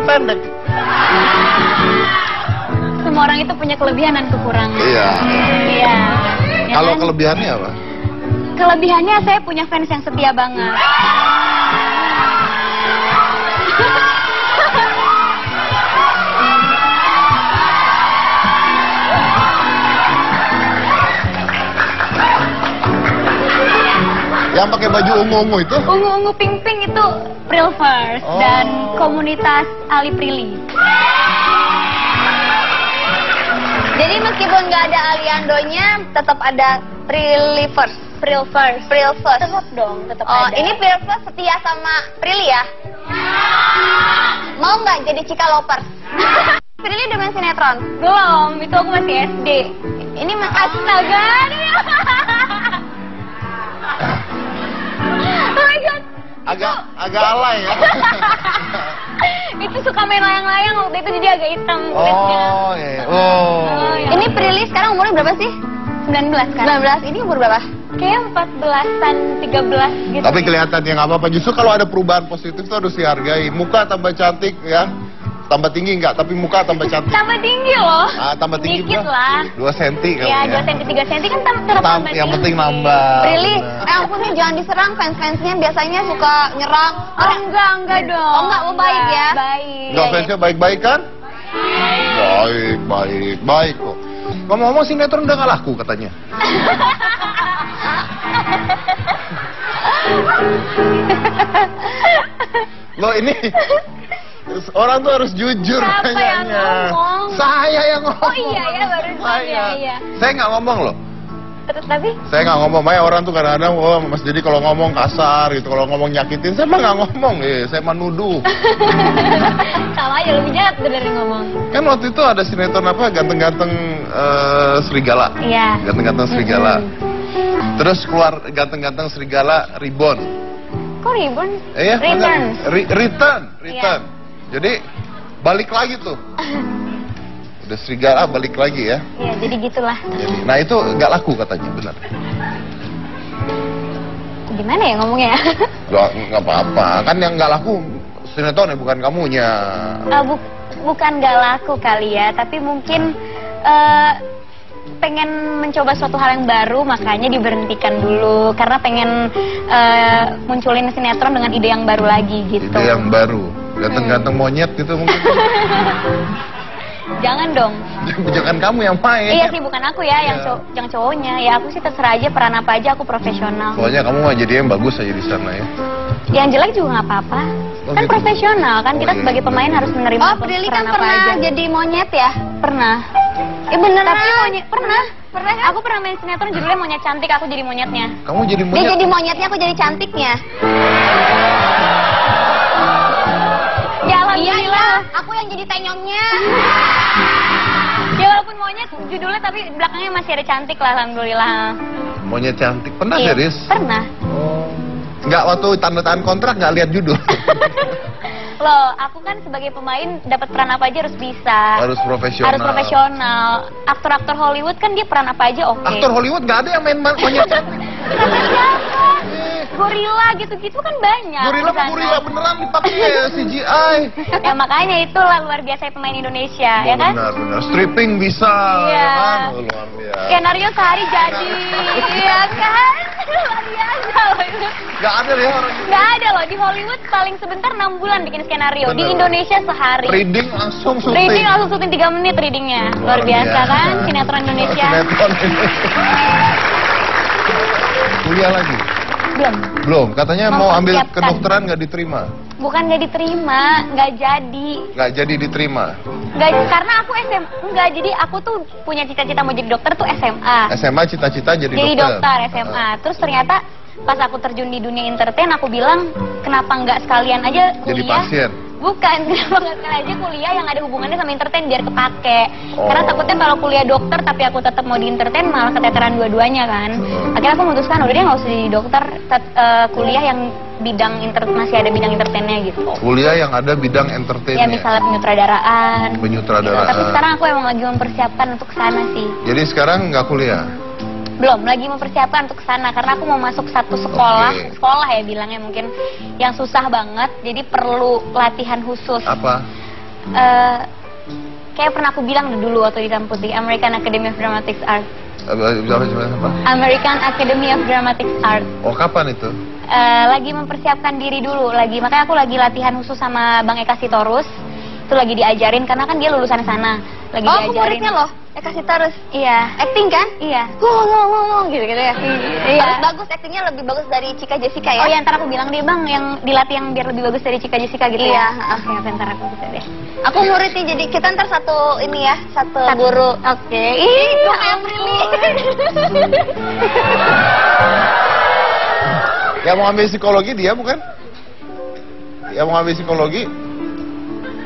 pendek. Semua orang itu punya kelebihan dan kekurangan. Iya. Iya. Ya Kalau kan? kelebihannya apa? Kelebihannya saya punya fans yang setia banget. Yang pakai baju ungu-ungu itu? Ungu-ungu pink-pink itu Prilverse dan komunitas Ali Prilly. Jadi meskipun nggak ada Aliandonya, tetap ada Prilverse. Prilverse. Prilverse. Tetap dong, tetap Oh, ada. ini Prilverse setia sama Prilly ya? Mau nggak jadi Cikalopers? Prilly udah main sinetron? Belum, itu aku masih SD. Ini Astaga. Oh my god. Agak alay ya. Itu suka main layang-layang waktu itu, jadi agak hitam kulitnya. Oh, iya. Oh. Ya. Ini Prilly sekarang umurnya berapa sih? 19 kan? 19, ini umur berapa? Kayak 14-an, 13 gitu. Tapi kelihatannya nggak apa-apa. Justru kalau ada perubahan positif itu harus dihargai. Muka tambah cantik ya. Tambah tinggi nggak, tapi muka tambah cantik. Tambah tinggi loh. Ah, tambah tinggi dikit berapa? lah. 2 cm kali Ya, ya. 2 cm, 3 cm kan tetap tambah Yang tinggi. penting nambah. Prilly, bener. ampun nih jangan diserang, fans-fansnya biasanya suka nyerang. Oh, enggak dong. Oh, enggak, baik ya? Baik. Nggak, fansnya baik-baik kan? Baik kok. Ngomong-ngomong sinetron udah nggak laku katanya. Loh ini orang tuh harus jujur Siapa yang kayaknya. ngomong? Saya yang ngomong. Oh iya ya, baru Saya. iya. Saya nggak ngomong loh. Tapi Saya nggak ngomong. Makanya orang tuh kadang-kadang, oh Mas Dedi kalau ngomong kasar gitu, kalau ngomong nyakitin, saya mah nggak ngomong. Saya mah nuduh. sama aja lebih jahat dari ngomong. Kan waktu itu ada sinetron apa, ganteng-ganteng serigala. Iya. Ganteng-ganteng serigala. Terus keluar ganteng-ganteng serigala reborn. Kok ribbon? Iya, Return. Return. Iya. Jadi balik lagi tuh. Udah serigala balik lagi ya. Iya, jadi gitulah. Jadi, nah itu nggak laku katanya, benar. Gimana ya ngomongnya? Nggak apa-apa. Kan yang nggak laku sinetron ya, bukan kamunya. Bukan gak laku kali ya, tapi mungkin pengen mencoba suatu hal yang baru, makanya diberhentikan dulu karena pengen munculin sinetron dengan ide yang baru lagi gitu. Ide yang baru, ganteng-ganteng monyet gitu mungkin. Jangan dong. Jangan kamu yang main. Iya sih, bukan aku ya, yang cowoknya. Ya aku sih terserah aja, peran apa aja aku profesional. Soalnya kamu mah jadi yang bagus aja di sana ya. Yang jelek juga nggak apa-apa. Oh, Kan gitu. profesional kan, kita iya, sebagai pemain harus menerima Oh, Prilly kan peran apa pernah aja. jadi monyet ya? Pernah. Beneran? Tapi monyet pernah. Aku pernah main sinetron judulnya Monyet Cantik, aku jadi monyetnya. Kamu jadi Dia monyet. jadi monyetnya, aku jadi cantiknya. Ya alhamdulillah. Aku yang jadi tenyongnya. Ya walaupun monyet judulnya tapi belakangnya masih ada cantik lah, alhamdulillah. Monyet cantik. Pernah Iya, serius? Pernah. Oh. Nggak, waktu tanda tangan kontrak nggak lihat judul. Loh, aku kan sebagai pemain dapat peran apa aja harus bisa. Harus profesional. Harus profesional. Aktor-aktor Hollywood kan dia peran apa aja oke. Aktor Hollywood nggak ada yang main monyet cantik. Gorila gitu-gitu kan banyak. Gorila di sana. mah gorila beneran dipakai CGI. Ya makanya itulah luar biasa pemain Indonesia, ya kan? Benar. Stripping bisa. Iya. Ya kan? Oh, luar biasa. Skenario sehari jadi, iya kan? Luar biasa loh itu. Nggak ada ya orang. Nggak ada loh, di Hollywood paling sebentar 6 bulan bikin skenario. Di Bener. Indonesia sehari. Reading langsung syuting. Reading langsung syuting 3 menit readingnya. Luar biasa kan, sinetron Indonesia. Sinetron ini. Kuliah lagi? Belum. Katanya mau ambil Mempersiapkan. kedokteran nggak diterima. Bukan nggak diterima, nggak jadi. Nggak jadi diterima. Nggak, karena aku SMA, nggak, jadi aku tuh punya cita-cita mau jadi dokter tuh SMA. SMA cita-cita jadi dokter SMA. Terus ternyata pas aku terjun di dunia entertain, aku bilang kenapa nggak sekalian aja Jadi kuliah? pasien. Bukan, kenapa nggak sekalian aja kuliah yang ada hubungannya sama entertain biar kepake. Oh. Karena takutnya kalau kuliah dokter tapi aku tetap mau di entertain malah keteteran dua-duanya kan. Akhirnya aku memutuskan udah deh nggak usah jadi dokter, kuliah yang bidang masih ada bidang entertainnya gitu. Kuliah yang ada bidang Ya entertainnya. misalnya penyutradaraan. Penyutradaraan. Gitu. Tapi sekarang aku emang lagi mempersiapkan untuk sana sih. Jadi sekarang nggak kuliah. Belum, lagi mempersiapkan untuk sana karena aku mau masuk satu sekolah, Oke. sekolah ya bilangnya mungkin yang susah banget, jadi perlu latihan khusus. Apa? kayak pernah aku bilang dulu waktu di kampus di American Academy of Dramatic Art. Apa? American Academy of Dramatic Art. Oh, kapan itu? Lagi mempersiapkan diri dulu, makanya aku lagi latihan khusus sama Bang Eka Sitorus. Itu lagi diajarin karena kan dia lulusan sana. Lagi Oh, aku diajarin. muridnya loh. Kasih terus. Iya. Acting kan? Iya. Gitu ya. Iya. Harus bagus, actingnya lebih bagus dari Cika Jessica ya. Oh iya, ntar aku bilang deh Bang, yang dilatih yang biar lebih bagus dari Cika Jessica gitu Iya. ya. Oke, ntar aku bisa deh. Aku muridnya, jadi kita ntar satu ini ya, satu guru. Oke. Ih, Itu ya kayak ampun. Prilly. Yang mau ambil psikologi dia bukan? Yang mau ambil psikologi?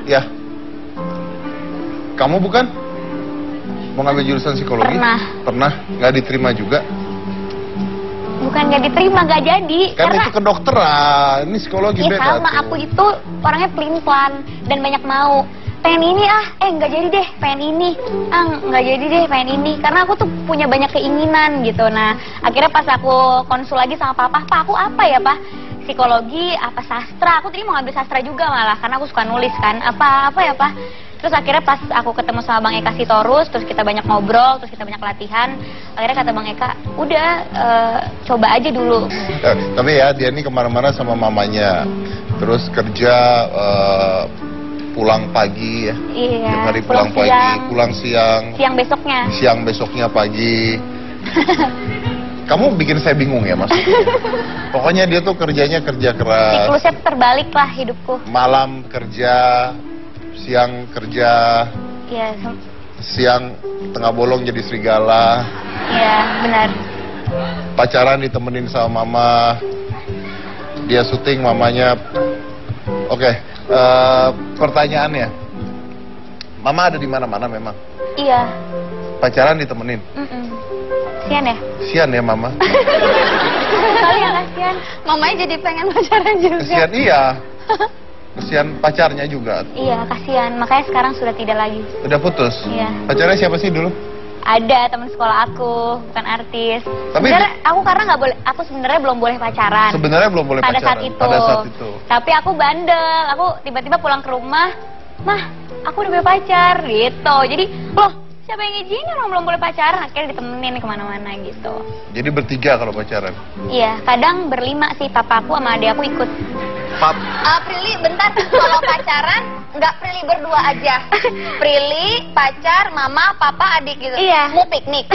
Ya. Kamu bukan? Mau ngambil jurusan psikologi? Pernah. Pernah? Nggak diterima juga? Bukan nggak diterima, nggak jadi. Kan karena itu kedokteran, ini psikologi iya beda sama, tuh. aku itu orangnya pelin-pelan dan banyak mau. Pengen ini nggak jadi deh, pengen ini. Nggak jadi deh, pengen ini. Karena aku tuh punya banyak keinginan gitu. Nah, akhirnya pas aku konsul lagi sama papa, Pak, aku apa ya, Pak? Psikologi, apa sastra? Aku tadi mau ngambil sastra juga malah, karena aku suka nulis kan. Apa ya, Pak? Terus akhirnya pas aku ketemu sama Bang Eka Sitorus, terus kita banyak ngobrol, terus kita banyak latihan. Akhirnya kata Bang Eka, udah coba aja dulu. Tapi ya dia ini kemana-mana sama mamanya. Terus kerja pulang pagi ya. Iya. Tiap hari pulang pagi, siang. pulang siang. Siang besoknya. Siang besoknya pagi. Kamu bikin saya bingung ya, Mas. Pokoknya dia tuh kerjanya kerja keras. Siklusnya terbalik lah hidupku. Malam kerja, siang kerja, Iya, siang tengah bolong jadi serigala. iya benar. Pacaran ditemenin sama mama. Dia syuting mamanya. Oke, pertanyaannya. Mama ada di mana-mana memang. Iya. Pacaran ditemenin. Kasian ya? Kasian ya mama. Kali ya kasian. Mamanya jadi pengen pacaran juga. Kasian iya. Kasian pacarnya juga. Iya, kasian. Makanya sekarang sudah tidak lagi. Udah putus. Iya. Pacarnya siapa sih dulu? Ada teman sekolah aku, bukan artis. Tapi- Sebenarnya aku karena nggak boleh, aku sebenarnya belum boleh pacaran. Sebenarnya belum boleh pada pacaran. saat itu. Pada saat itu. Tapi aku bandel. Aku tiba-tiba pulang ke rumah, Mah, aku udah punya pacar gitu. Jadi, loh, siapa yang ngizinin orang belum boleh pacaran? Akhirnya ditemenin kemana-mana gitu. Jadi bertiga kalau pacaran. Iya, kadang berlima sih, papaku sama adik aku ikut. Pap. Prilly, bentar. Kalau pacaran, nggak Prilly berdua aja. Prilly, pacar, mama, papa, adik gitu. Iya. Mau piknik.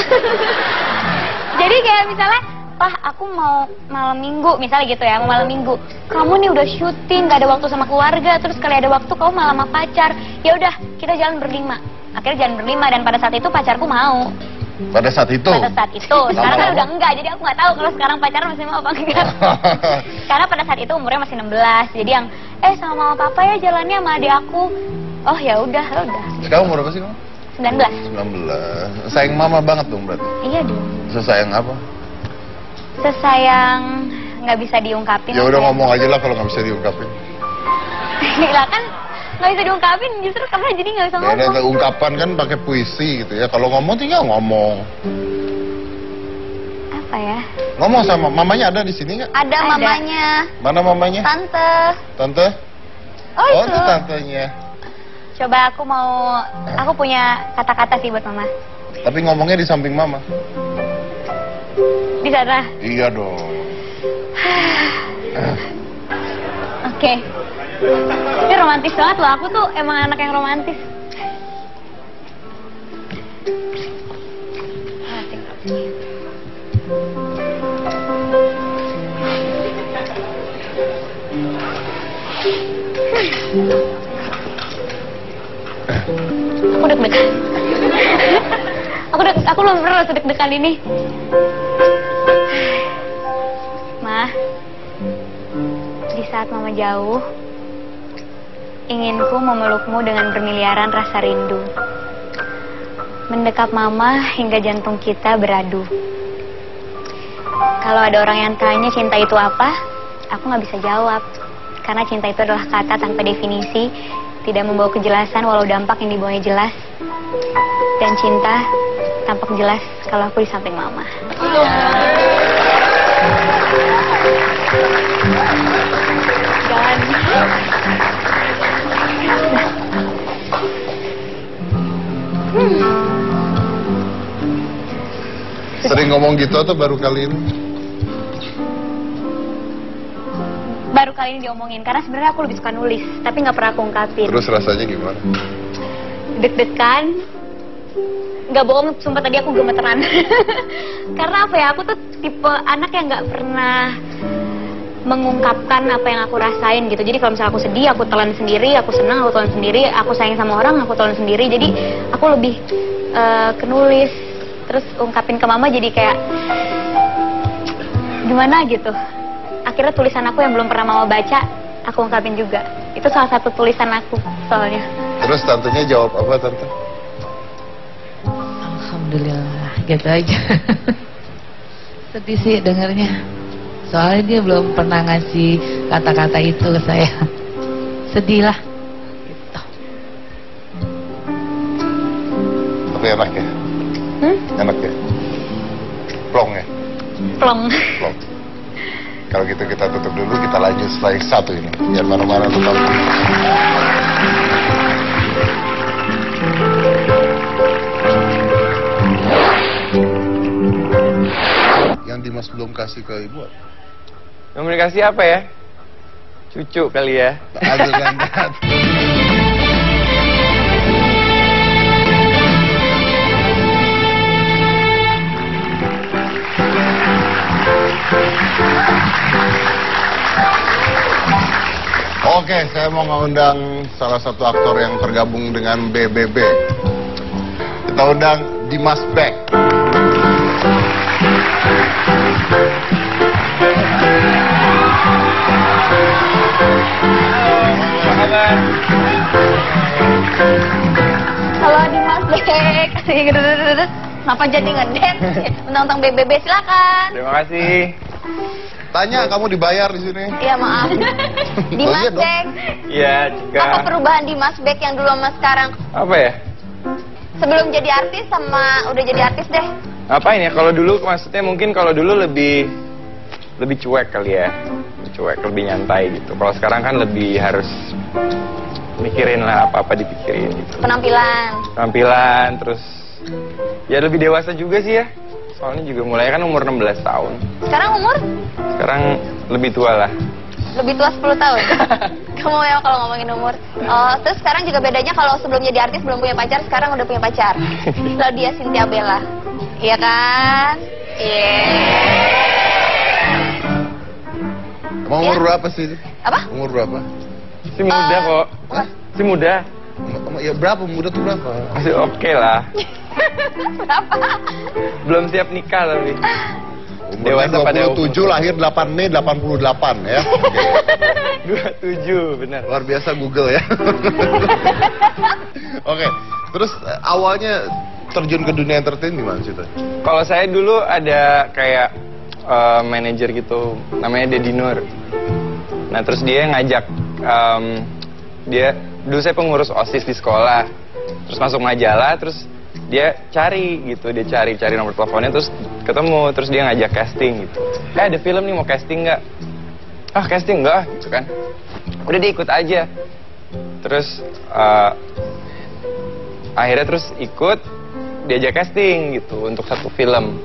Jadi kayak misalnya, Pak, aku mau malam minggu, misalnya gitu ya, mau malam minggu. Kamu nih udah syuting, gak ada waktu sama keluarga, terus kali ada waktu kamu malah sama pacar. Ya udah, kita jalan berlima. Akhirnya jalan berlima dan pada saat itu pacarku mau. Pada saat itu. Pada saat itu, sekarang kan Lama-lama. udah enggak, jadi aku nggak tahu kalau sekarang pacaran masih mau apa enggak. Karena pada saat itu umurnya masih 16, jadi yang sama mama papa ya jalannya sama adik aku. Oh ya udah. Sekarang umur berapa sih kamu? 19. 19. Sayang mama banget dong berarti. Iya dong. Sesayang apa? Sesayang nggak bisa diungkapin. Ya udah apa ngomong aja lah kalau nggak bisa diungkapin. Gila kan nggak bisa diungkapin, justru karena jadi nggak bisa Ya udah ngomong. ungkapan kan pakai puisi gitu ya. Kalau ngomong tinggal ngomong. Apa ya? Ngomong sama mamanya ada di sini nggak? Ada Ada. mamanya, Mana mamanya? tante. Tante? Oh, itu. itu tantenya. Coba aku punya kata-kata sih buat mama. Tapi ngomongnya di samping mama. Di sana. Iya dong. Oke. Ini romantis banget loh, aku tuh emang anak yang romantis. Aku deg-degan. Aku belum pernah sedeg-degan ini. Ma, di saat mama jauh, inginku memelukmu dengan bermiliaran rasa rindu. Mendekap mama hingga jantung kita beradu. Kalau ada orang yang tanya cinta itu apa, aku nggak bisa jawab. Karena cinta itu adalah kata tanpa definisi, tidak membawa kejelasan walau dampak yang dibawanya jelas. Dan cinta tampak jelas kalau aku di samping mama. Jangan. Sering ngomong gitu atau baru kali ini? Baru kali ini diomongin, karena sebenarnya aku lebih suka nulis, tapi nggak pernah aku ungkapin. Terus rasanya gimana? Deg-degan, nggak bohong, sumpah tadi aku gemeteran. Karena apa ya, aku tuh tipe anak yang nggak pernah mengungkapkan apa yang aku rasain gitu. Jadi kalau misalnya aku sedih, aku telan sendiri, aku senang, aku telan sendiri, aku sayang sama orang, aku telan sendiri. Jadi aku lebih kenulis, terus ungkapin ke mama jadi kayak gimana gitu. Akhirnya tulisan aku yang belum pernah mama baca, aku ungkapin juga. Itu salah satu tulisan aku soalnya. Terus tantenya jawab apa, tante? Alhamdulillah, gitu aja. Sedih sih dengernya. Soalnya dia belum pernah ngasih kata-kata itu ke saya. Sedih lah. Gitu. Tapi enak ya? Enak ya? Plong ya? Plong. Plong. Kalau gitu kita tutup dulu, kita lanjut setelah yang satu ini. Jangan mana-mana, tetap. Yang Dimas belum kasih ke ibu apa? Komunikasi apa ya? Cucu kali ya. Aduh, ganteng. Oke, saya mau mengundang salah satu aktor yang tergabung dengan BBB. Kita undang Dimas Beck. Halo Dimas Beck. Kenapa jadi ngedance? Menonton BBB silakan. Terima kasih. Tanya, kamu dibayar di sini? Iya maaf. Dimas iya dong. Beck. Iya, Cika. Apa perubahan Dimas Beck yang dulu sama sekarang? Apa ya? Sebelum jadi artis sama udah jadi artis deh. Ngapain ya? Kalau dulu maksudnya mungkin kalau dulu lebih cuek kali ya. Lebih cuek, lebih nyantai gitu. Kalau sekarang kan lebih harus mikirin lah apa-apa dipikirin gitu. Penampilan, terus ya lebih dewasa juga sih ya. Soalnya juga mulai kan umur 16 tahun. Sekarang umur? Sekarang lebih tua lah. Lebih tua 10 tahun. Kamu ya kalau ngomongin umur. Oh, terus sekarang juga bedanya kalau sebelum jadi artis belum punya pacar, sekarang udah punya pacar. Claudia Cynthia Bella. Iya kan? Iya. Emang umur berapa sih? Apa? Umur berapa? Si muda kok. Si muda. Ya berapa? Muda tuh berapa? Masih oke lah. Berapa? Belum siap nikah tapi. Umurnya Dewasa pada 27, lahir 8 Mei 88 ya. Oke. 27, benar. Luar biasa Google ya. Oke, terus awalnya terjun ke dunia entertain gimana sih? Kalau saya dulu ada kayak manajer gitu, namanya Deddy Nur. Nah terus dia ngajak, dulu saya pengurus OSIS di sekolah, terus masuk majalah, terus dia cari nomor teleponnya, terus ketemu, terus dia ngajak casting gitu. Ada film nih, mau casting nggak? Ah casting nggak, gitu kan? Udah dia ikut aja. Terus akhirnya terus ikut, diajak casting gitu untuk satu film.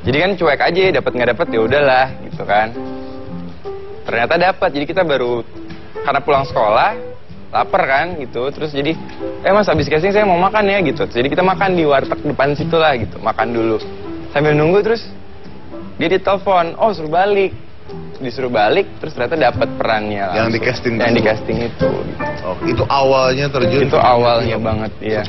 Jadi kan cuek aja, dapat nggak dapat ya udahlah gitu kan. Ternyata dapat, jadi kita baru karena pulang sekolah lapar kan gitu, terus jadi mas habis casting saya mau makan ya gitu, jadi kita makan di warteg depan situ lah gitu, makan dulu sambil nunggu, terus dia ditelepon, oh disuruh balik, terus ternyata dapat perannya langsung. Yang di casting itu gitu. Oh, itu awalnya terjun? Itu awalnya banget ya.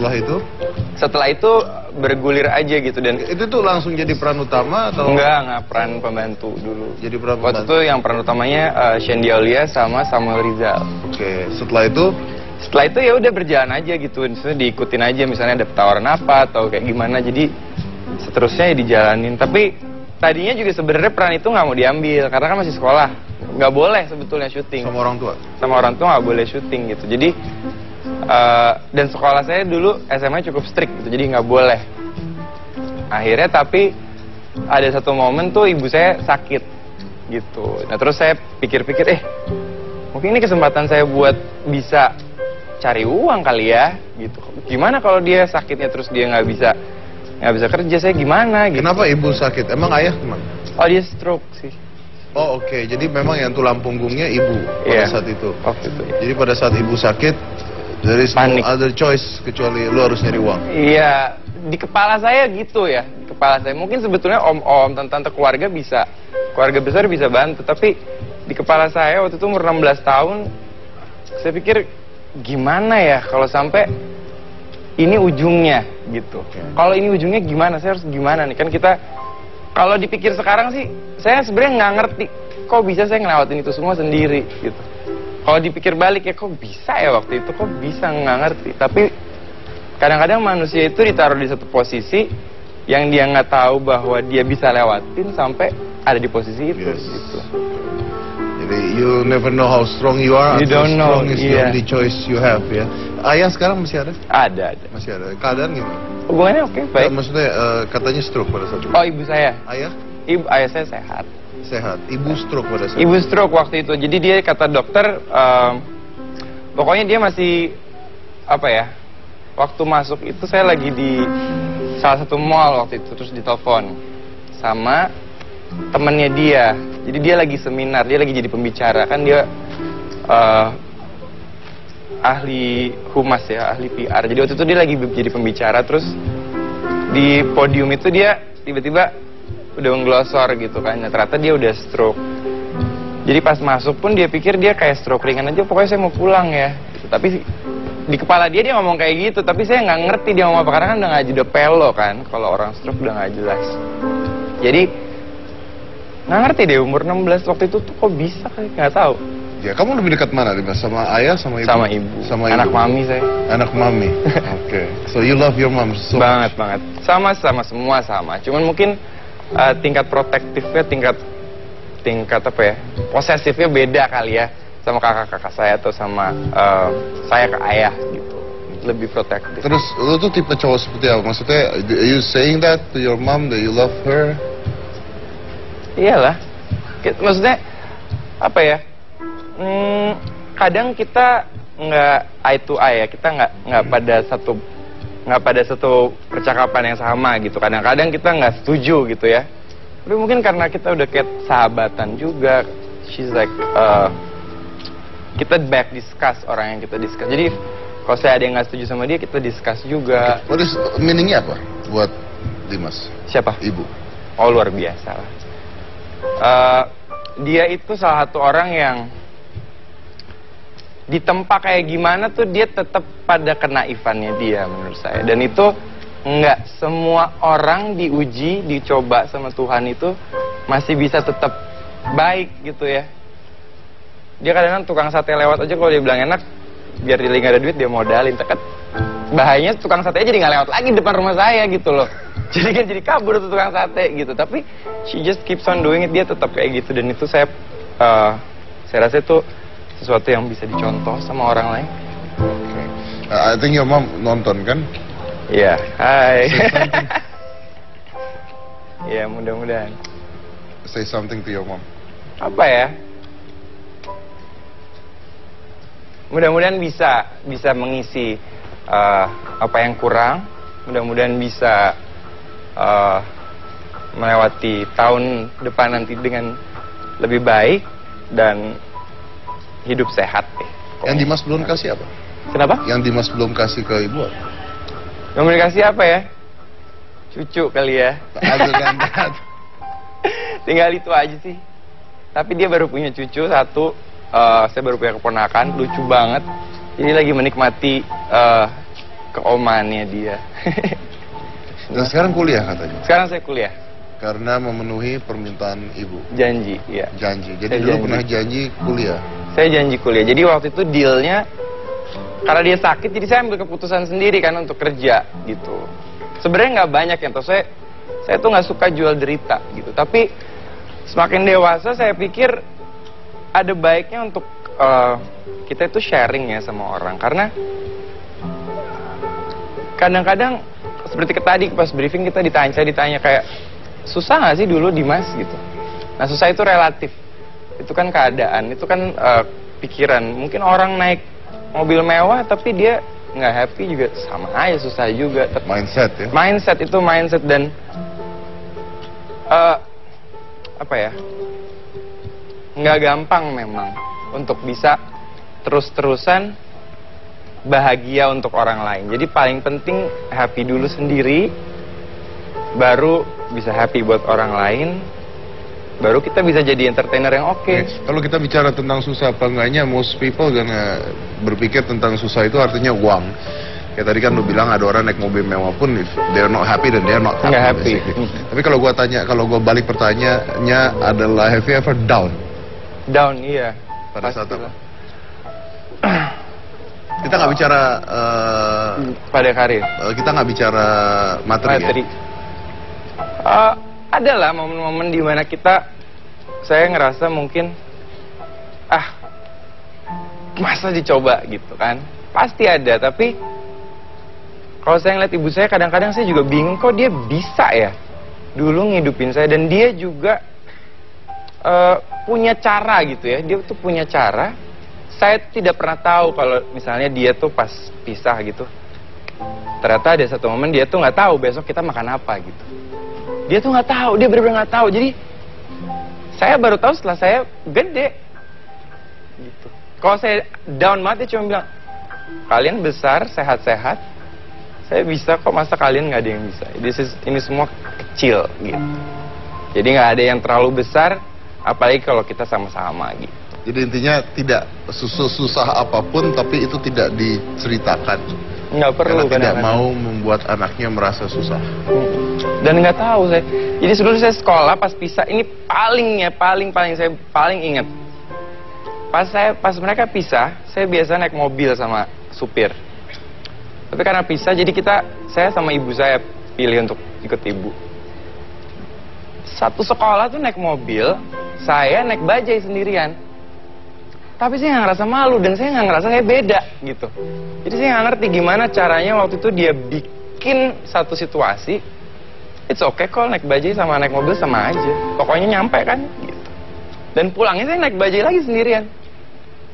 Setelah itu bergulir aja gitu. Dan itu tuh langsung jadi peran utama atau? Enggak, peran pembantu dulu. Jadi peran pembantu. Waktu itu yang peran utamanya Shandy Aulia sama Samuel Rizal. Oke, setelah itu ya udah berjalan aja gitu. Misalnya diikutin aja, misalnya ada tawaran apa atau kayak gimana, jadi seterusnya ya dijalanin. Tapi tadinya juga sebenarnya peran itu nggak mau diambil karena kan masih sekolah, nggak boleh sebetulnya syuting. Sama orang tua? Sama orang tua nggak boleh syuting gitu. Jadi dan sekolah saya dulu SMA cukup strict gitu, jadi nggak boleh. Akhirnya tapi ada satu momen tuh ibu saya sakit gitu. Nah terus saya pikir-pikir, mungkin ini kesempatan saya buat bisa cari uang kali ya gitu. Gimana kalau dia sakitnya terus dia nggak nggak bisa kerja, saya gimana gitu. Kenapa ibu sakit? Emang ayah kemana? Oh, dia stroke sih. Oh oke, jadi memang yang tulang punggungnya ibu pada Iya. saat itu. Waktu itu. Jadi pada saat ibu sakit, there is Panik. no other choice kecuali lu harus nyari uang. Iya, di kepala saya gitu ya. Di kepala saya mungkin sebetulnya om-om, tante-tante keluarga bisa, keluarga besar bisa bantu. Tapi di kepala saya waktu itu umur 16 tahun, saya pikir gimana ya kalau sampai ini ujungnya gitu. Kalau ini ujungnya gimana? Saya harus gimana nih? Kan kita kalau dipikir sekarang sih, saya sebenarnya nggak ngerti kok bisa saya ngelewatin itu semua sendiri gitu. Kalau dipikir balik ya kok bisa ya waktu itu, kok bisa nggak ngerti. Tapi kadang-kadang manusia itu ditaruh di satu posisi yang dia nggak tahu bahwa dia bisa lewatin sampai ada di posisi itu. Yes. Gitu. Jadi you never know how strong you are. You until don't know, strong is the iya. only choice you have ya. Ayah sekarang masih ada? Ada. Masih ada. Keadaan gimana? Hubungannya oke, baik. Maksudnya katanya stroke pada saat itu. Oh, ibu saya. Ayah Ayah saya sehat. sehat. Ibu stroke pada saat Ibu itu. stroke waktu itu. Jadi dia kata dokter, pokoknya dia masih apa ya? Waktu masuk itu saya lagi di salah satu mall waktu itu, terus ditelepon sama temennya dia. Jadi dia lagi seminar, dia lagi jadi pembicara, kan dia ahli humas ya, ahli PR. Jadi waktu itu dia lagi jadi pembicara, terus di podium itu dia tiba-tiba udah ngelosor gitu kan. Nah, ternyata dia udah stroke. Jadi pas masuk pun dia pikir dia kayak stroke ringan aja, pokoknya saya mau pulang ya. Gitu. Tapi di kepala dia ngomong kayak gitu, tapi saya nggak ngerti dia ngomong apa, karena kan udah pelo kan, kalau orang stroke udah nggak jelas. Jadi nggak ngerti deh, umur 16 waktu itu tuh kok bisa, nggak tahu. Ya, kamu lebih dekat mana, Dimas? Sama ayah, sama ibu? Sama ibu. Sama Anak ibu. mami saya. Anak mami. Oke. So you love your mom so Banget, banget. Sama semua sama. Cuman mungkin tingkat protektifnya, tingkat apa ya, posesifnya beda kali ya, sama kakak-kakak saya atau sama saya ke ayah gitu. Lebih protektif. Terus lu tuh tipe cowok seperti apa? Maksudnya, are you saying that to your mom that you love her? Iyalah. Maksudnya apa ya? Kadang kita nggak eye to eye ya, kita nggak pada satu percakapan yang sama gitu. Kadang-kadang kita nggak setuju gitu ya. Tapi mungkin karena kita udah kayak sahabatan juga, she's like kita back discuss orang yang kita discuss. Jadi kalau saya ada yang nggak setuju sama dia, kita discuss juga. What is meaningnya apa buat Dimas? Siapa? Ibu. Oh, luar biasa lah. Dia itu salah satu orang yang ditempa kayak gimana tuh dia tetap pada kenaifannya dia menurut saya. Dan itu nggak semua orang diuji, dicoba sama Tuhan itu masih bisa tetap baik gitu ya. Dia kadang-kadang tukang sate lewat aja, kalau dia bilang enak, biar dia nggak ada duit dia modalin. Tekat bahayanya tukang sate jadi nggak lewat lagi depan rumah saya gitu loh. Jadi kan jadi kabur tuh tukang sate gitu. Tapi she just keeps on doing it, dia tetap kayak gitu. Dan itu saya rasa itu sesuatu yang bisa dicontoh sama orang lain. Okay. I think your mom nonton kan? Iya, hai. Ya, mudah-mudahan. Say something to your mom. Apa ya? Mudah-mudahan bisa mengisi apa yang kurang. Mudah-mudahan bisa melewati tahun depan nanti dengan lebih baik dan hidup sehat deh. Yang Dimas belum kasih apa? Kenapa? Yang Dimas belum kasih ke ibu apa? Komunikasi apa ya? Cucu kali ya. Other than that. Tinggal itu aja sih. Tapi dia baru punya cucu satu. Saya baru punya keponakan, lucu banget. Jadi lagi menikmati keomannya dia. Dan sekarang kuliah katanya? Sekarang saya kuliah. Karena memenuhi permintaan ibu. Janji, ya. Janji. Jadi Saya dulu janji. pernah janji kuliah. Saya janji kuliah. Jadi waktu itu dealnya, karena dia sakit, jadi saya ambil keputusan sendiri kan untuk kerja gitu. Sebenarnya nggak banyak yang tahu. Saya tuh nggak suka jual derita gitu. Tapi semakin dewasa saya pikir ada baiknya untuk kita itu sharing ya sama orang. Karena kadang-kadang seperti tadi pas briefing kita ditanya kayak, susah nggak sih dulu Dimas gitu. Nah, susah itu relatif. Itu kan keadaan, itu kan pikiran. Mungkin orang naik mobil mewah tapi dia nggak happy juga sama aja, susah juga. Mindset ya. Mindset itu mindset dan apa ya, nggak gampang memang untuk bisa terus-terusan bahagia untuk orang lain. Jadi paling penting happy dulu sendiri, baru bisa happy buat orang lain, baru kita bisa jadi entertainer yang oke. Kalau kita bicara tentang susah apa enggaknya, most people gonna berpikir tentang susah itu artinya uang. Kayak tadi kan lu bilang ada orang naik mobil mewah pun if they're not happy dan they're not happy. Nggak happy. Tapi kalau gua tanya, kalau gua balik pertanyaannya adalah have you ever down? Down, iya. Pada saat Pastilah. apa? Kita nggak bicara Pada karir. kita nggak bicara materi. Ya? Adalah momen-momen di mana saya ngerasa mungkin masa dicoba gitu kan. Pasti ada, tapi kalau saya ngeliat ibu saya kadang-kadang saya juga bingung kok dia bisa ya dulu ngidupin saya, dan dia juga punya cara gitu ya. Dia tuh punya cara. Saya tidak pernah tahu kalau misalnya dia tuh pas pisah gitu, ternyata ada satu momen dia tuh nggak tahu besok kita makan apa gitu. Dia tuh nggak tahu, dia benar-benar nggak tahu. Jadi saya baru tahu setelah saya gede gitu. Kalau saya down banget dia cuma bilang, kalian besar, sehat-sehat, saya bisa kok, masa kalian nggak ada yang bisa. Ini semua kecil gitu. Jadi nggak ada yang terlalu besar, apalagi kalau kita sama-sama gitu. Jadi intinya tidak susah apapun, tapi itu tidak diceritakan. Nggak perlu. Karena tidak mau membuat anaknya merasa susah. Dan nggak tahu saya. Jadi sebelum saya sekolah pas pisah, ini paling saya paling ingat. Pas mereka pisah, saya biasa naik mobil sama supir. Tapi karena pisah, jadi saya sama ibu saya pilih untuk ikut ibu. Satu sekolah tuh naik mobil, saya naik bajai sendirian. Tapi saya nggak ngerasa malu dan saya nggak ngerasa saya beda gitu. Jadi saya nggak ngerti gimana caranya waktu itu dia bikin satu situasi, it's okay kok naik bajai sama naik mobil sama aja. Pokoknya nyampe kan gitu. Dan pulangnya saya naik bajai lagi sendirian.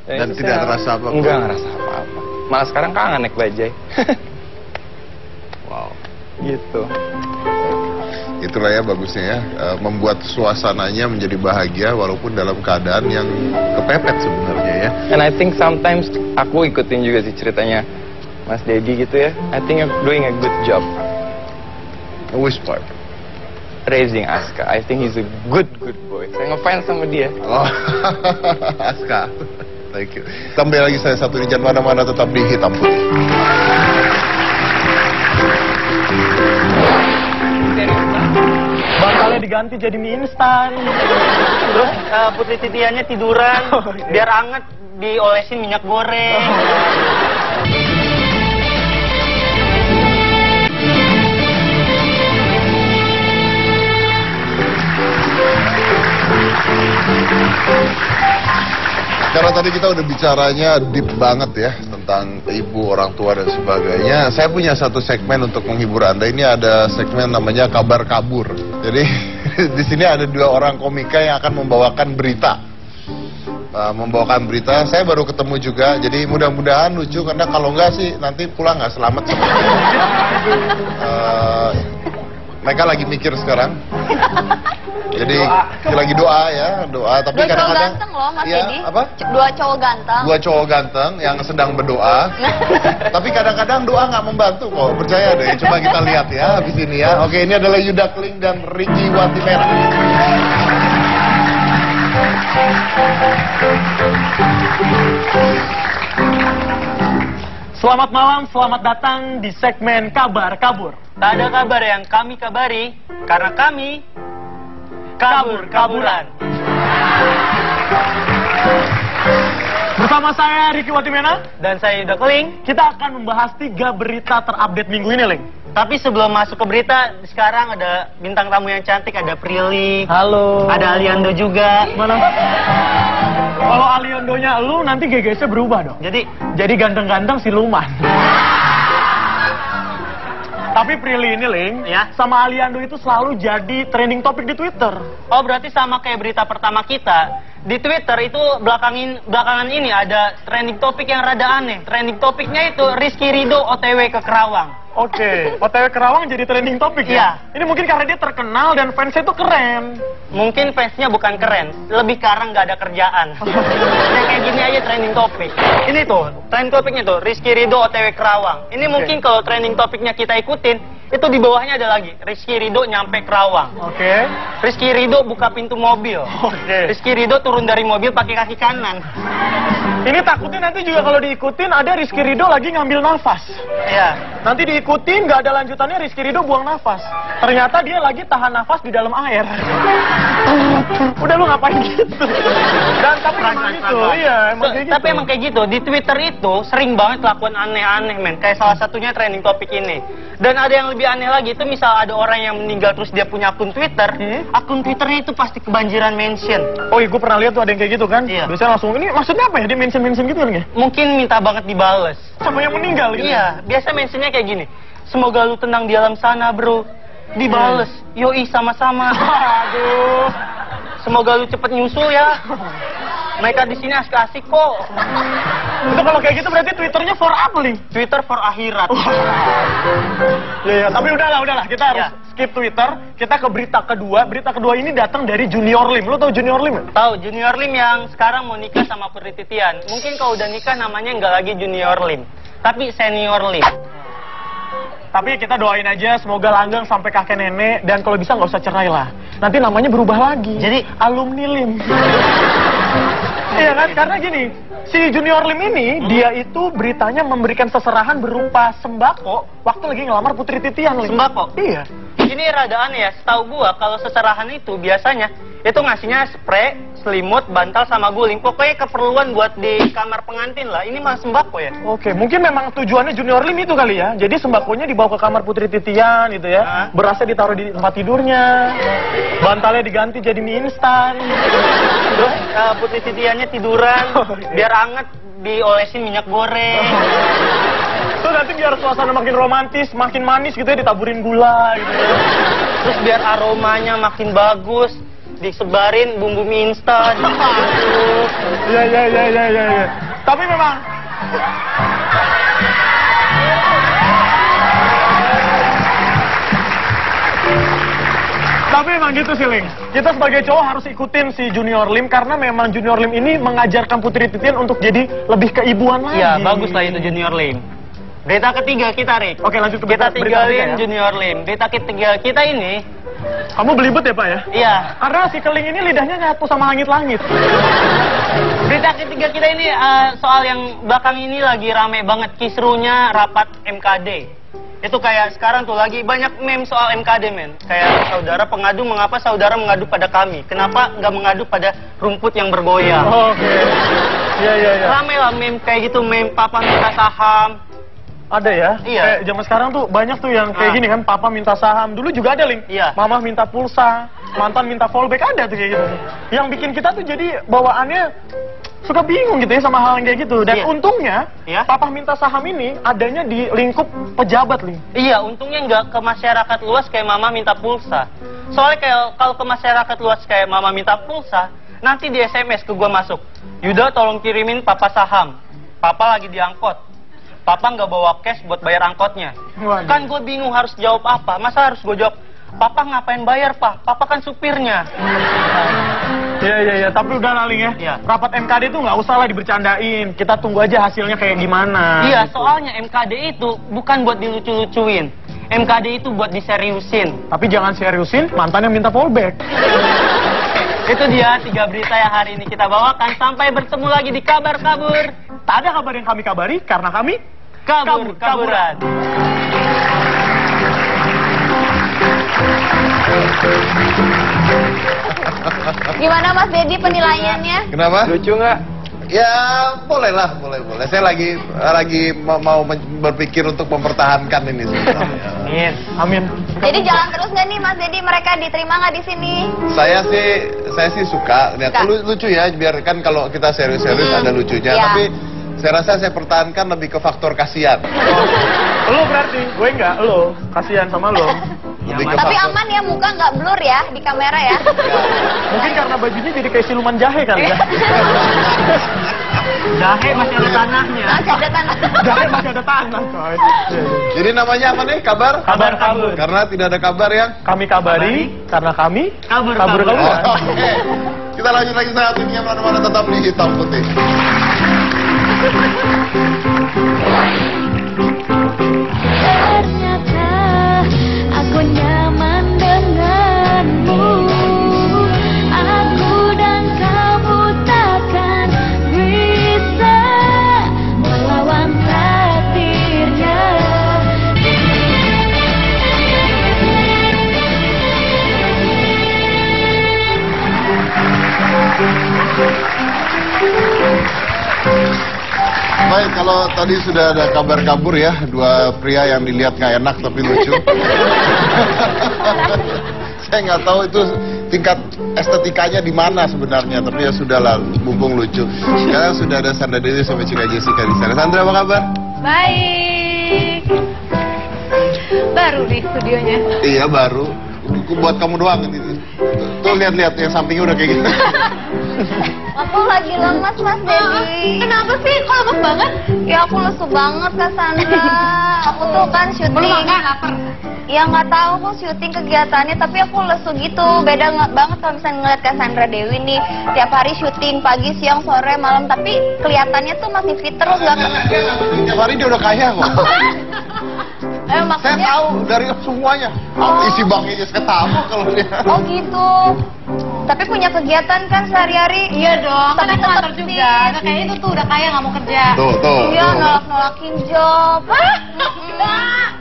Dan tidak terasa apa-apa? Enggak ngerasa apa-apa. Malah sekarang kangen naik bajai. Wow. Gitu. Itulah ya bagusnya ya, membuat suasananya menjadi bahagia walaupun dalam keadaan yang kepepet sebenarnya ya. And I think sometimes aku ikutin juga sih ceritanya Mas Dedi gitu ya. I think I'm doing a good job Which part? raising Aska. I think he's a good boy. Saya ngefans sama dia. Oh, Aska. Thank you. Tambah lagi saya satu, di jangan mana-mana, tetap di Hitam Putih. Bantalnya diganti jadi mie instan. Terus Putri Titiannya tiduran, biar anget diolesin minyak goreng. Karena tadi kita udah bicaranya deep banget ya tentang ibu, orang tua dan sebagainya. Saya punya satu segmen untuk menghibur Anda. Ini ada segmen namanya Kabar Kabur. Jadi di sini ada dua orang komika yang akan membawakan berita. Saya baru ketemu juga. Jadi mudah-mudahan lucu, karena kalau enggak sih nanti pulang nggak selamat. Mereka lagi mikir sekarang. Jadi lagi doa ya, tapi Dua cowok kadang-kadang ganteng loh, Mas ya, Dedi. apa? Dua cowok ganteng. Dua cowok ganteng yang sedang berdoa. Tapi kadang-kadang doa nggak membantu kok, percaya deh. Coba kita lihat ya habis ini ya. Oke, ini adalah Yuda Kling dan Ricky Watimera. Selamat malam, selamat datang di segmen Kabar Kabur. Tak ada kabar yang kami kabari, karena kami kabur-kaburan. Bersama saya Ricky Watimena dan saya Yuda Kling, kita akan membahas 3 berita terupdate minggu ini, Ling. Tapi sebelum masuk ke berita, sekarang ada bintang tamu yang cantik, ada Prilly. Halo. Ada Aliando juga. Mana? Kalau Aliandonya lu, nanti GGS-nya berubah dong. Jadi ganteng-ganteng siluman. Tapi Prilly ini, Ling, Ya. sama Aliando itu selalu jadi trending topik di Twitter. Oh, berarti sama kayak berita pertama kita. Di Twitter itu belakangan ini ada trending topik yang rada aneh. Trending topiknya itu Rizky Ridho OTW ke Kerawang. Oke, OTW Kerawang jadi trending topik ya? Ini mungkin karena dia terkenal dan fansnya itu keren. Mungkin fansnya bukan keren, lebih karena nggak ada kerjaan. Yang kayak gini aja trending topik. Ini tuh, trending topiknya tuh, Rizky Ridho OTW Kerawang. Ini mungkin kalau trending topiknya kita ikutin, itu di bawahnya ada lagi, Rizky Ridho nyampe Kerawang. Oke. Rizky Ridho buka pintu mobil. Oke. Rizky Ridho turun dari mobil pakai kaki kanan. Ini takutnya nanti juga kalau diikutin ada Rizky Ridho lagi ngambil nafas. Iya. Nanti diikutin nggak ada lanjutannya Rizky Ridho buang nafas. Ternyata dia lagi tahan nafas di dalam air. Udah lu ngapain gitu? Dan tapi emang gitu, iya emang kayak gitu. Tapi emang kayak gitu, di Twitter itu sering banget lakukan aneh-aneh men. Kayak salah satunya trending topik ini. Dan ada yang lebih aneh lagi, itu misal ada orang yang meninggal terus dia punya akun Twitter, akun Twitternya itu pasti kebanjiran mention. Oh iya, gue pernah lihat tuh ada yang kayak gitu kan? Iya. Biasanya langsung, ini maksudnya apa ya? Dia mention-mention gitu kan ya? Mungkin minta banget dibales. Sama yang meninggal gitu? Iya, biasa mentionnya kayak gini. Semoga lu tenang di alam sana bro. Dibales, yoi sama-sama. Aduh. Semoga lu cepet nyusul ya. Mereka di sini asik-asik kok. Itu kalau kayak gitu berarti Twitternya for apa, Ling? Twitter for akhirat. Ya, tapi udahlah, kita harus skip Twitter. Kita ke berita kedua. Berita kedua ini datang dari Junior Lim. Lo tau Junior Lim ya? Tahu Junior Lim yang sekarang mau nikah sama Putri Titian. Mungkin kalau udah nikah namanya nggak lagi Junior Lim, tapi Senior Lim. Tapi kita doain aja semoga langgeng sampai kakek nenek dan kalau bisa nggak usah cerai lah. Nanti namanya berubah lagi. Jadi alumni Lim. Iya kan? Karena gini, si Junior Lim ini dia itu beritanya memberikan seserahan berupa sembako waktu lagi ngelamar Putri Titian, Lim. Sembako? Iya. Ini rada aneh ya. Setahu gua kalau seserahan itu biasanya itu ngasihnya spray, selimut, bantal sama guling. Pokoknya keperluan buat di kamar pengantin lah. Ini malah sembako ya. Oke, mungkin memang tujuannya Junior Lim itu kali ya. Jadi sembakonya dibawa ke kamar Putri Titian gitu ya. Berasnya ditaruh di tempat tidurnya. Bantalnya diganti jadi mie instan. Terus Putri Titiannya tiduran biar anget diolesin minyak goreng. Terus nanti biar suasana makin romantis, makin manis gitu ya, ditaburin gula gitu ya. Terus biar aromanya makin bagus, disebarin bumbu mie instan. Iya. Tapi memang gitu sih, Ling. Kita sebagai cowok harus ikutin si Junior Lim karena memang Junior Lim ini mengajarkan Putri Titian untuk jadi lebih keibuan lagi. Iya, bagus lah itu Junior Lim. Berita ketiga kita, Rick. Oke, lanjut ke kita berita tinggalin ya. Junior Lim. Berita ketiga kita ini. Kamu belibet ya, Pak ya? Iya. Karena si Keling ini lidahnya nyatu sama langit-langit. Berita ketiga kita ini soal yang belakang ini lagi rame banget, kisruhnya rapat MKD. Itu kayak sekarang tuh lagi banyak meme soal MKD, men. Kayak saudara pengadu, mengapa saudara mengadu pada kami? Kenapa nggak mengadu pada rumput yang bergoyang? Oke. Iya. Rame lah meme kayak gitu, meme papa minta saham. Ada ya? Iya. Kayak zaman sekarang tuh banyak tuh yang kayak gini kan, papa minta saham. Dulu juga ada, Ling. Iya. Mama minta pulsa, mantan minta fallback, ada tuh kayak gitu. Yang bikin kita tuh jadi bawaannya suka bingung gitu ya sama hal yang kayak gitu. Dan untungnya, papa minta saham ini adanya di lingkup pejabat, Ling. Iya, untungnya nggak ke masyarakat luas kayak mama minta pulsa. Soalnya kayak kalau ke masyarakat luas kayak mama minta pulsa, nanti di SMS ke gua masuk, Yuda tolong kirimin papa saham. Papa lagi diangkot. Papa nggak bawa cash buat bayar angkotnya. Waduh. Kan gue bingung harus jawab apa. Masa harus gue jawab, Papa ngapain bayar, Pak? Papa kan supirnya. Iya. Tapi udah lah, Ling ya. Iya. Rapat MKD itu nggak usah lah dibercandain. Kita tunggu aja hasilnya kayak gimana. Iya, gitu. soalnya MKD itu bukan buat dilucu-lucuin. MKD itu buat diseriusin. Tapi jangan seriusin, mantannya minta fallback. Itu dia 3 berita yang hari ini kita bawakan. Sampai bertemu lagi di Kabar Kabur. Tak ada kabar yang kami kabari karena kami Kabur-kaburan. Gimana Mas Dedi penilaiannya? Kenapa? Lucu nggak? Ya boleh lah, boleh. Saya lagi mau berpikir untuk mempertahankan ini sebenarnya. Amin. Jadi jalan terus nggak nih Mas Dedi? Mereka diterima nggak di sini? Saya sih suka. Lihat lucu ya, biar kan kalau kita serius-serius ada lucunya. Iya. Tapi saya rasa saya pertahankan lebih ke faktor kasihan. Lo berarti, gue enggak, lo. Kasihan sama lo. Tapi aman ya, muka nggak blur ya di kamera ya. Mungkin karena bajunya jadi kayak siluman jahe kali ya. Jahe masih ada tanahnya. Masih ada tanah. Jahe masih ada tanah, coy. Jadi namanya apa nih? Kabar? Kabar kabur. Karena tidak ada kabar yang Kami kabari, karena kami kabur. Oke. Kita lanjut lagi saat ini, mana-mana tetap di Hitam Putih. Ternyata aku nyaman denganmu. Aku dan kamu takkan bisa melawan takdirnya. Baik, kalau tadi sudah ada kabar kabur ya, dua pria yang dilihat nggak enak tapi lucu. Saya nggak tahu itu tingkat estetikanya di mana sebenarnya, tapi ya sudahlah, mumpung lucu. Sekarang sudah ada Sandra Dewi sama Cika Jessica di sana. Sandra, apa kabar? Baik. Baru nih studionya. Iya, baru. Buat kamu doang ini. Tuh lihat-lihat yang sampingnya udah kayak gitu. Aku lagi lemas, Mas Dewi. Kenapa sih? Kok lemes banget? Ya aku lesu banget, Kak Sandra. Aku tuh kan syuting. Belum makan, lapar. Ya nggak tahu aku syuting kegiatannya, tapi aku lesu gitu. Beda banget kalau misalnya ngeliat Kak Sandra Dewi nih tiap hari syuting pagi, siang, sore, malam, tapi kelihatannya tuh masih fit terus nggak kena. Tiap hari dia udah kaya kok. Saya Maksudnya. tahu dari semuanya. Isi banknya saya tahu kalau dia. Oh gitu. Tapi punya kegiatan kan sehari-hari. Iya dong, kan Tapi aku tetep kantor juga. fit. Nah, kayak itu tuh udah kaya nggak mau kerja. Tuh. Iya, nolak-nolakin job.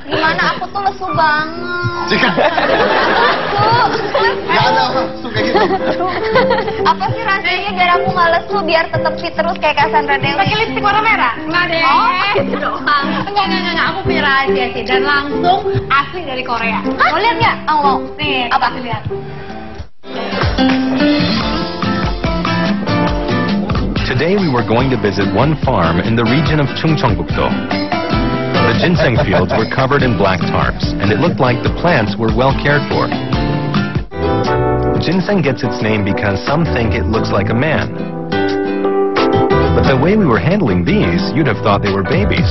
Gimana aku tuh lesu banget. Jika nggak ada orang suka gitu. Apa sih rasanya biar aku nggak lesu, biar tetap fit terus kayak Kak Sandra Dewi? Pakai lipstik warna merah? Enggak deh. Oh, itu doang. Enggak. Aku punya rahasia sih. Dan langsung asli dari Korea. Mau lihat nggak? Oh, mau. Nih, Apa? kasih lihat. Today we were going to visit one farm in the region of Chungcheongbuk-do. The ginseng fields were covered in black tarps, and it looked like the plants were well cared for. Ginseng gets its name because some think it looks like a man. But the way we were handling these, you'd have thought they were babies.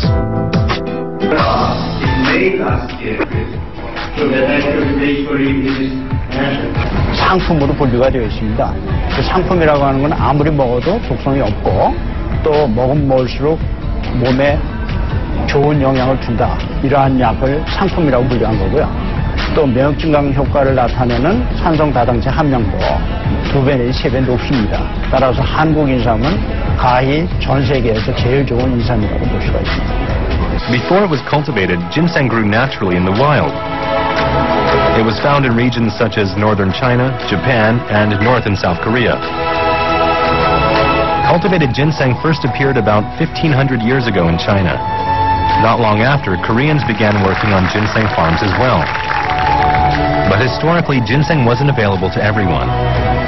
상품으로 분류가 되어 있습니다. 그 상품이라고 하는 건 아무리 먹어도 독성이 없고 또 먹을수록 몸에 좋은 영향을 준다. 이러한 약을 상품이라고 분류한 거고요. 또 면역 증강 효과를 나타내는 산성 다당체 함량도 2배 내지 3배 높습니다. 따라서 한국 인삼은 가히 전 세계에서 제일 좋은 인삼이라고 볼 수가 있습니다. Before it was cultivated, ginseng grew naturally in the wild. It was found in regions such as northern China, Japan, and North and South Korea. Cultivated ginseng first appeared about 1,500 years ago in China. Not long after, Koreans began working on ginseng farms as well. But historically, ginseng wasn't available to everyone.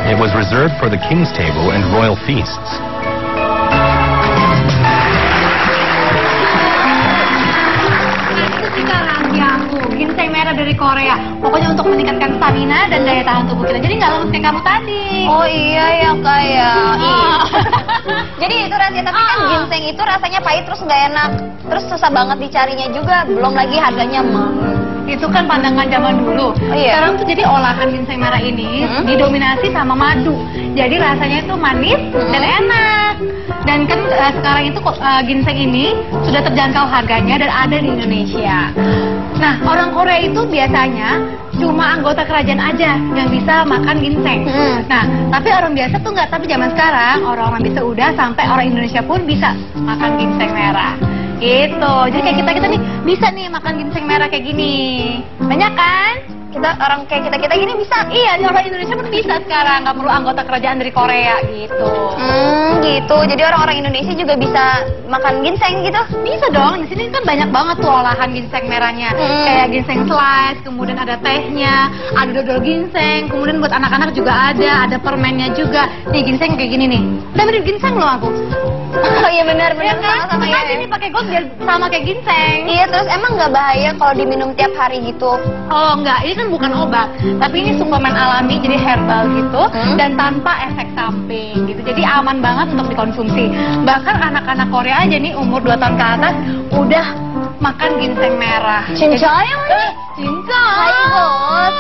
It was reserved for the king's table and royal feasts. Ginseng merah dari Korea. Pokoknya untuk meningkatkan stamina dan daya tahan tubuh kita. Jadi nggak lemes kayak kamu tadi. Oh iya ya kayak. Jadi itu rahasia, tapi kan ginseng itu rasanya pahit terus nggak enak. Terus susah banget dicarinya juga. Belum lagi harganya mahal. Itu kan pandangan zaman dulu. Oh, iya. Sekarang tuh jadi olahan ginseng merah ini didominasi sama madu. Jadi rasanya itu manis dan enak. Dan kan sekarang itu ginseng ini sudah terjangkau harganya dan ada di Indonesia. Nah, orang Korea itu biasanya cuma anggota kerajaan aja yang bisa makan ginseng. Nah, tapi orang biasa tuh nggak. Tapi zaman sekarang orang-orang bisa udah sampai orang Indonesia pun bisa makan ginseng merah. Gitu. Jadi kayak kita nih bisa nih makan ginseng merah kayak gini. Banyak kan? Orang kayak kita gini bisa. Iya, orang Indonesia pun bisa sekarang, nggak perlu anggota kerajaan dari Korea gitu. Gitu. Jadi orang-orang Indonesia juga bisa makan ginseng gitu? Bisa dong. Di sini kan banyak banget tuh olahan ginseng merahnya. Kayak ginseng slice, kemudian ada tehnya, ada dodol ginseng, kemudian buat anak-anak juga ada permennya juga. Nih ginseng kayak gini nih. Udah mirip ginseng loh aku. Oh iya benar Ya kan? sama ya. Ini pakai gold biar sama kayak ginseng. Iya, terus emang nggak bahaya kalau diminum tiap hari gitu? Oh enggak, ini kan bukan obat, tapi ini suplemen alami, jadi herbal gitu, dan tanpa efek samping gitu. Jadi aman banget untuk dikonsumsi. Bahkan anak-anak Korea aja nih umur 2 tahun ke atas udah makan ginseng merah. Cincangnya mana? Cincang. Ayo,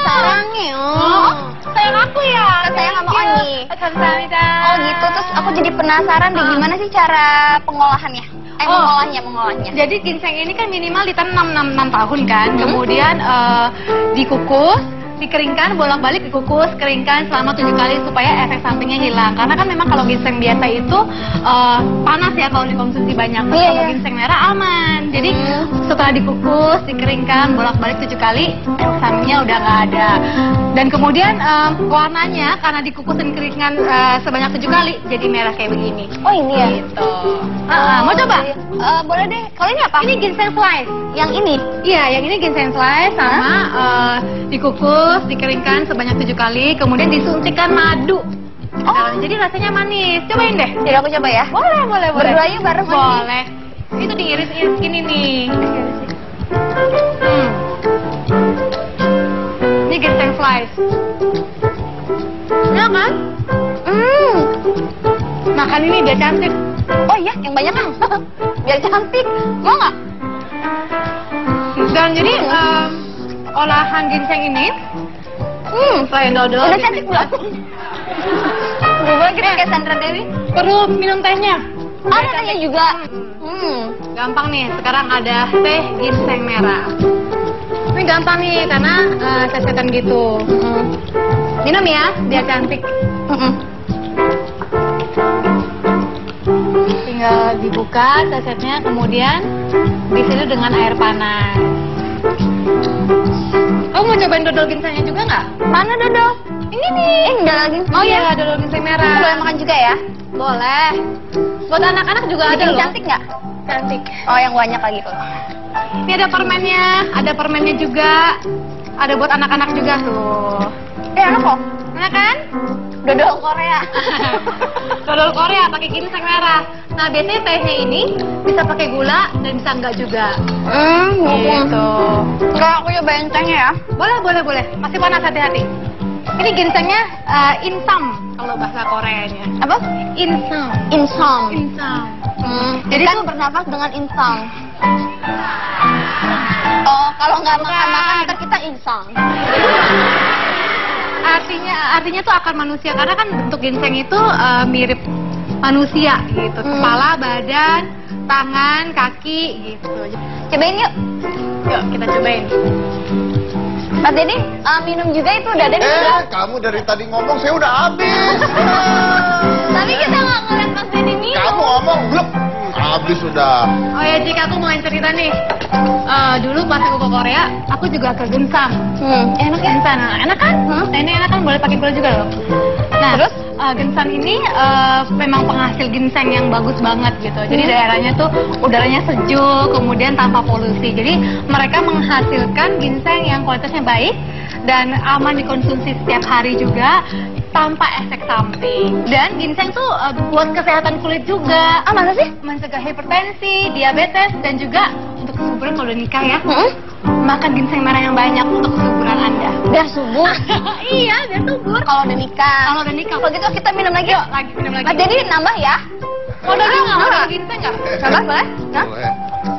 sarangnya. Oh, sayang aku ya. Sayang sama Oni. Kamsahamnida. Oh gitu, terus aku jadi penasaran deh gimana sih cara pengolahannya? Mengolahnya. Jadi ginseng ini kan minimal ditanam 6 tahun kan, kemudian dikukus, dikeringkan, bolak-balik dikukus, keringkan selama 7 kali supaya efek sampingnya hilang. Karena kan memang kalau ginseng biasa itu panas ya kalau dikonsumsi banyak. Kalau ginseng merah aman. Jadi setelah dikukus, dikeringkan, bolak-balik 7 kali, efek sampingnya udah nggak ada. Dan kemudian warnanya karena dikukus dan keringkan sebanyak 7 kali jadi merah kayak begini. Oh ini ya? Gitu. Mau coba? Boleh deh. Kalau ini apa? Ini ginseng slice. Yang ini? Iya, yang ini ginseng slice sama dikukus, dikeringkan sebanyak 7 kali, kemudian disuntikkan madu. Jadi rasanya manis. Cobain deh. Jadi aku coba ya? Boleh. Berdua yuk bareng. Boleh. Itu diiris-iris gini nih. Ini ginseng slice. Ya kan? Makan ini biar cantik. Oh iya, yang banyak kan? Biar cantik. Mau nggak? Dan jadi olahan ginseng ini selain dodol udah cantik belum? Berubah gitu kayak Sandra Dewi. Perlu minum tehnya. Ada tehnya juga. Gampang nih, sekarang ada teh ginseng merah. Ini gampang nih karena sasetan gitu. Minum ya, biar cantik. Tinggal dibuka sasetnya, kemudian diisi dengan air panas. Kamu mau cobain dodol ginsengnya juga nggak? Mana dodol? Ini nih. Ini dodol ginseng. Oh iya, dodol ginseng merah. Boleh makan juga ya? Boleh. Buat anak-anak juga ada loh. Cantik nggak? Cantik. Oh yang banyak lagi tuh. Ini ada permennya juga. Ada buat anak-anak juga tuh. Enak kok. Enak kan? Dodol Korea. Dodol Korea pakai ginseng merah. Nah biasanya tehnya ini bisa pakai gula dan bisa enggak juga. Gitu. Enggak, aku cobain tehnya ya. Boleh. Masih panas, hati-hati. Ini ginsengnya insam kalau bahasa Koreanya. Apa? Insam. Insam. Jadi kan bernafas dengan insang. Oh, kalau nggak makan-makan ntar kita insang. Artinya tuh akar manusia karena kan bentuk ginseng itu mirip manusia gitu. Kepala, badan, tangan, kaki gitu. Cobain yuk. Yuk kita cobain. Mas Denny, minum juga itu udah ada di sebelah. Kamu dari tadi ngomong saya udah habis. Tapi kita nggak ngeliat Mas Denny minum. Kamu ngomong belum? Habis sudah. Oh ya, jika aku mau cerita nih. Dulu pas aku ke Korea, aku juga ke ginseng. Enak ya? Ginseng, enak kan? Ini enak kan, boleh pakai gula juga loh. Nah, terus ginseng ini memang penghasil ginseng yang bagus banget gitu. Jadi daerahnya tuh udaranya sejuk, kemudian tanpa polusi. Jadi mereka menghasilkan ginseng yang kualitasnya baik dan aman dikonsumsi setiap hari juga tanpa efek samping. Dan ginseng tuh buat kesehatan kulit juga. Masa sih? Mencegah hipertensi, diabetes, dan juga untuk kesuburan kalau udah nikah ya. Makan ginseng merah yang banyak untuk kesuburan Anda. Biar subur. Iya, biar subur. Kalau udah nikah. Kalau gitu kita minum lagi yuk. Minum lagi. Mas Denny nambah ya. Mau dodol nggak? Mau dodol ginseng nggak? Nambah boleh? Boleh.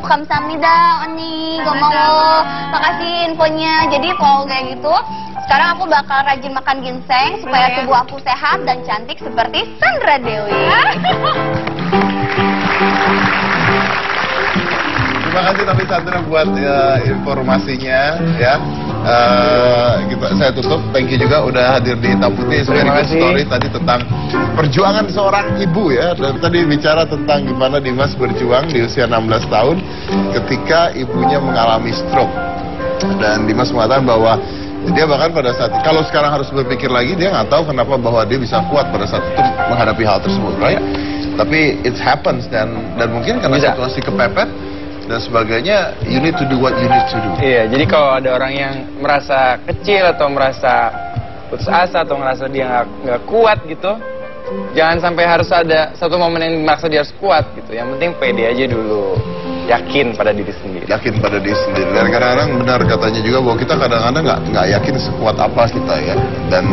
Kamsahamnida, Oni, Gomowo. Makasih infonya. Jadi kalau kayak gitu, sekarang aku bakal rajin makan ginseng supaya tubuh aku sehat dan cantik seperti Sandra Dewi. Terima kasih tapi Sandra buat informasinya ya. Saya tutup. Thank you juga udah hadir di Hitam Putih. Sebenarnya story tadi tentang perjuangan seorang ibu ya. Dan tadi bicara tentang gimana Dimas berjuang di usia 16 tahun ketika ibunya mengalami stroke. Dan Dimas mengatakan bahwa dia bahkan pada saat kalau sekarang harus berpikir lagi, dia nggak tahu kenapa bahwa dia bisa kuat pada saat itu menghadapi hal tersebut, right? Tapi it happens dan mungkin karena situasi kepepet dan sebagainya, you need to do what you need to do. Iya, jadi kalau ada orang yang merasa kecil atau merasa putus asa atau merasa dia nggak kuat gitu, Jangan sampai harus ada satu momen yang maksa dia harus kuat gitu. Yang penting pede aja dulu. Yakin pada diri sendiri. Yakin pada diri sendiri. Dan kadang-kadang benar katanya juga bahwa kita kadang-kadang nggak yakin sekuat apa kita ya. Dan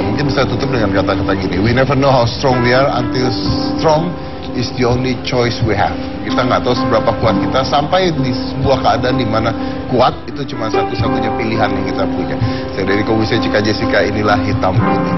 mungkin saya tutup dengan kata-kata gini. We never know how strong we are until strong is the only choice we have. Kita nggak tahu seberapa kuat kita sampai di sebuah keadaan di mana kuat itu cuma satu-satunya pilihan yang kita punya. Saya dari Komisi Cika Jessica, inilah Hitam Putih.